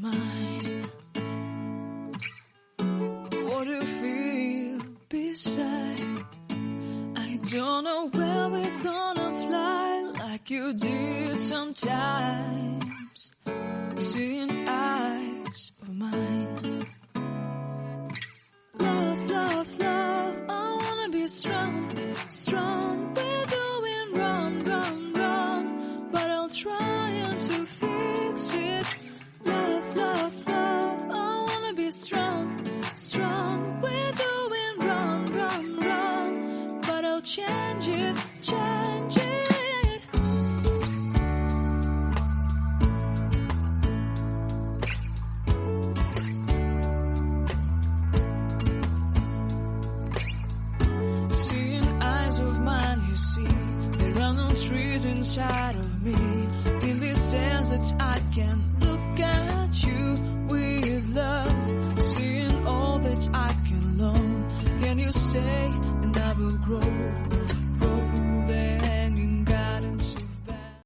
mine. What do you feel beside? I don't know where we're gonna fly like you did sometimes. Seeing eyes of mine. Love, love, love, I wanna be strong, strong. We're doing wrong, wrong, wrong, but I'll try to fix it. Love, love, love, I wanna be strong, strong. We're doing wrong, wrong, wrong, but I'll change it, change it. Trees inside of me. In this desert I can look at you with love. Seeing all that I can learn. Can you stay and I will grow?